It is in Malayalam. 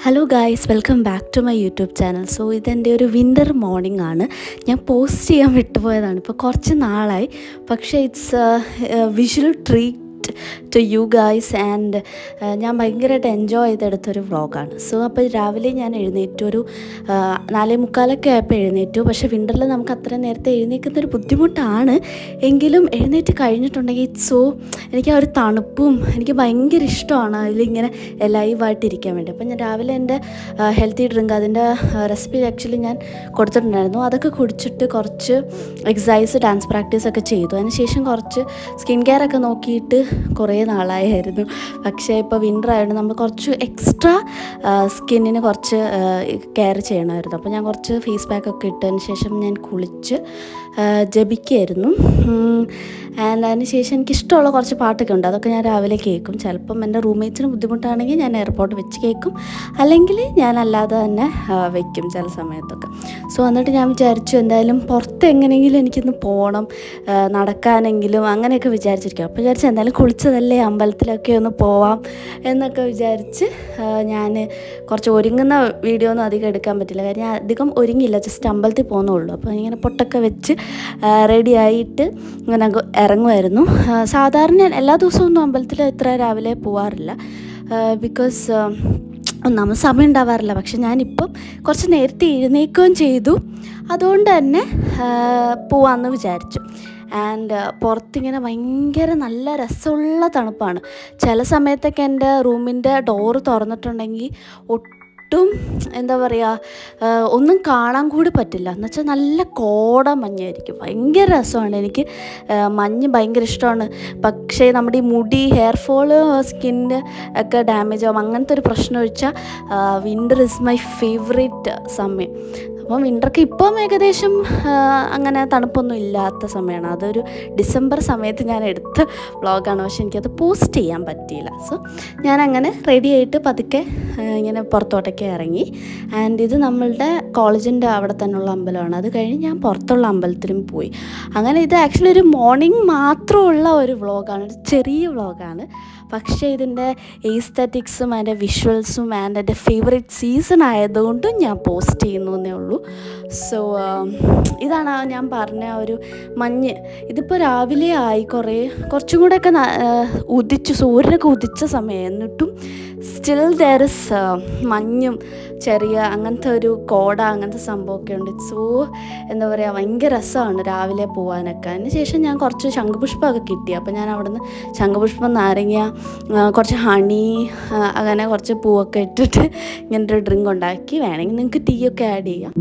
Hello guys, welcome back to my YouTube channel. So ഇതെൻ്റെ ഒരു വിൻ്റർ മോർണിംഗ് ആണ്. ഞാൻ പോസ്റ്റ് ചെയ്യാൻ വിട്ടുപോയതാണ്. ഇപ്പോൾ കുറച്ച് നാളായി, പക്ഷേ it's visual treat to you guys and ഞാൻ ഭയങ്കരമായിട്ട് എൻജോയ് ചെയ്തെടുത്തൊരു വ്ളോഗാണ്. സോ അപ്പോൾ രാവിലെ ഞാൻ എഴുന്നേറ്റു, ഒരു 4:45 ആയപ്പോൾ എഴുന്നേറ്റു. പക്ഷേ വിൻ്ററിൽ നമുക്ക് അത്ര നേരത്തെ എഴുന്നേൽക്കുന്നൊരു ബുദ്ധിമുട്ടാണ്. എങ്കിലും എഴുന്നേറ്റ് കഴിഞ്ഞിട്ടുണ്ടെങ്കിൽ എനിക്ക് ആ ഒരു തണുപ്പും എനിക്ക് ഭയങ്കര ഇഷ്ടമാണ് അതിലിങ്ങനെ ലൈവായിട്ടിരിക്കാൻ വേണ്ടി. അപ്പം ഞാൻ രാവിലെ എൻ്റെ ഹെൽത്തി ഡ്രിങ്ക്, അതിൻ്റെ റെസിപ്പി ആക്ച്വലി ഞാൻ കൊടുത്തിട്ടുണ്ടായിരുന്നു. അതൊക്കെ കുടിച്ചിട്ട് കുറച്ച് എക്സസൈസ്, ഡാൻസ് പ്രാക്ടീസൊക്കെ ചെയ്തു. അതിനുശേഷം കുറച്ച് സ്കിൻ കെയർ ഒക്കെ നോക്കിയിട്ട് കുറേ നാളായിരുന്നു. പക്ഷേ ഇപ്പോൾ വിൻ്റർ ആയതുകൊണ്ട് നമ്മൾ കുറച്ച് എക്സ്ട്രാ സ്കിന്നിന് കുറച്ച് കെയർ ചെയ്യണമായിരുന്നു. അപ്പോൾ ഞാൻ കുറച്ച് ഫേസ് പാക്കൊക്കെ ഇട്ടതിന് ശേഷം ഞാൻ കുളിച്ച് ജപിക്കുകയായിരുന്നു. ആൻഡ് അതിന് ശേഷം എനിക്കിഷ്ടമുള്ള കുറച്ച് പാട്ടൊക്കെ ഉണ്ട്, അതൊക്കെ ഞാൻ രാവിലെ കേൾക്കും. ചിലപ്പം എൻ്റെ റൂംമേറ്റ്സിന് ബുദ്ധിമുട്ടാണെങ്കിൽ ഞാൻ എയർപോർട്ട് വെച്ച് കേൾക്കും, അല്ലെങ്കിൽ ഞാൻ അല്ലാതെ തന്നെ വയ്ക്കും ചില സമയത്തൊക്കെ. സോ എന്നിട്ട് ഞാൻ വിചാരിച്ചു എന്തായാലും പുറത്ത് എങ്ങനെയെങ്കിലും എനിക്കിന്ന് പോകണം, നടക്കാനെങ്കിലും അങ്ങനെയൊക്കെ വിചാരിച്ചിരിക്കും. അപ്പോൾ വിചാരിച്ചു എന്തായാലും കുളിച്ചതല്ലേ, അമ്പലത്തിലൊക്കെ ഒന്ന് പോവാം എന്നൊക്കെ വിചാരിച്ച് ഞാൻ കുറച്ച് ഒരുങ്ങുന്ന വീഡിയോ ഒന്നും അധികം എടുക്കാൻ പറ്റില്ല, കാര്യം ഞാൻ അധികം ഒരുങ്ങിയില്ല, ജസ്റ്റ് അമ്പലത്തിൽ പോകുന്നുള്ളൂ. അപ്പോൾ ഇങ്ങനെ പൊട്ടൊക്കെ വെച്ച് റെഡി ആയിട്ട് ഇങ്ങനെ ഇറങ്ങുമായിരുന്നു. സാധാരണ ഞാൻ എല്ലാ ദിവസവും ഒന്നും അമ്പലത്തിൽ ഇത്ര രാവിലെ പോവാറില്ല, ബിക്കോസ് ഒന്നാമത് സമയം ഉണ്ടാവാറില്ല. പക്ഷെ ഞാനിപ്പം കുറച്ച് നേരത്തെ എഴുന്നേൽക്കുകയും ചെയ്തു, അതുകൊണ്ട് തന്നെ പോവാമെന്ന് വിചാരിച്ചു. ആൻഡ് പുറത്തിങ്ങനെ ഭയങ്കര നല്ല രസമുള്ള തണുപ്പാണ്. ചില സമയത്തൊക്കെ എൻ്റെ റൂമിൻ്റെ ഡോറ് തുറന്നിട്ടുണ്ടെങ്കിൽ എന്താ പറയുക, ഒന്നും കാണാൻ കൂടി പറ്റില്ല. എന്നുവെച്ചാൽ നല്ല കോട മഞ്ഞായിരിക്കും, ഭയങ്കര രസമാണ്. എനിക്ക് മഞ്ഞ് ഭയങ്കര ഇഷ്ടമാണ്. പക്ഷേ നമ്മുടെ ഈ മുടി, ഹെയർ ഫോള്, സ്കിന്ന് ഒക്കെ ഡാമേജ് ആവും, അങ്ങനത്തെ ഒരു പ്രശ്നം ഒഴിച്ചാൽ വിൻ്റർ ഇസ് മൈ ഫേവറേറ്റ് സമയം. അപ്പം വിൻ്റർക്ക് ഇപ്പം ഏകദേശം അങ്ങനെ തണുപ്പൊന്നും ഇല്ലാത്ത സമയമാണ്. അതൊരു ഡിസംബർ സമയത്ത് ഞാൻ എടുത്ത വ്ളോഗാണ്, പക്ഷേ എനിക്കത് പോസ്റ്റ് ചെയ്യാൻ പറ്റിയില്ല. സോ ഞാനങ്ങനെ റെഡി ആയിട്ട് പതുക്കെ ഇങ്ങനെ പുറത്തോട്ടൊക്കെ ഇറങ്ങി. ആൻഡ് ഇത് നമ്മളുടെ കോളേജിൻ്റെ അവിടെ തന്നെയുള്ള അമ്പലമാണ്. അത് കഴിഞ്ഞ് ഞാൻ പുറത്തുള്ള അമ്പലത്തിലും പോയി. അങ്ങനെ ഇത് ആക്ച്വലി ഒരു മോർണിംഗ് മാത്രമുള്ള ഒരു വ്ളോഗാണ്, ഒരു ചെറിയ വ്ളോഗാണ്. പക്ഷേ ഇതിൻ്റെ എസ്തെറ്റിക്സും അതിൻ്റെ വിഷ്വൽസും ആൻഡ് എൻ്റെ ഫേവറേറ്റ് സീസൺ ആയതുകൊണ്ടും ഞാൻ പോസ്റ്റ് ചെയ്യുന്നു എന്നേ ഉള്ളൂ. സോ ഇതാണ് ഞാൻ പറഞ്ഞ ഒരു മഞ്ഞ്. ഇതിപ്പോൾ രാവിലെ ആയി, കുറച്ചും കൂടെയൊക്കെ സൂര്യനൊക്കെ ഉദിച്ച സമയം, എന്നിട്ടും സ്റ്റിൽ ദെയർ ഇസ് മഞ്ഞും ചെറിയ അങ്ങനത്തെ ഒരു കോട, അങ്ങനത്തെ സംഭവമൊക്കെ ഉണ്ട്. സോ എന്താ പറയുക, ഭയങ്കര രസമാണ് രാവിലെ പോകാനൊക്കെ. അതിന് ശേഷം ഞാൻ കുറച്ച് ശംഖുപുഷ്പമൊക്കെ കിട്ടി. അപ്പോൾ ഞാൻ അവിടുന്ന് ശംഖുപുഷ്പം, നാരങ്ങ, കുറച്ച് ഹണി, അങ്ങനെ കുറച്ച് പൂവൊക്കെ ഇട്ടിട്ട് ഇങ്ങനൊരു ഡ്രിങ്ക് ഉണ്ടാക്കി. വേണമെങ്കിൽ നിങ്ങൾക്ക് ടീ ഒക്കെ ആഡ് ചെയ്യാം.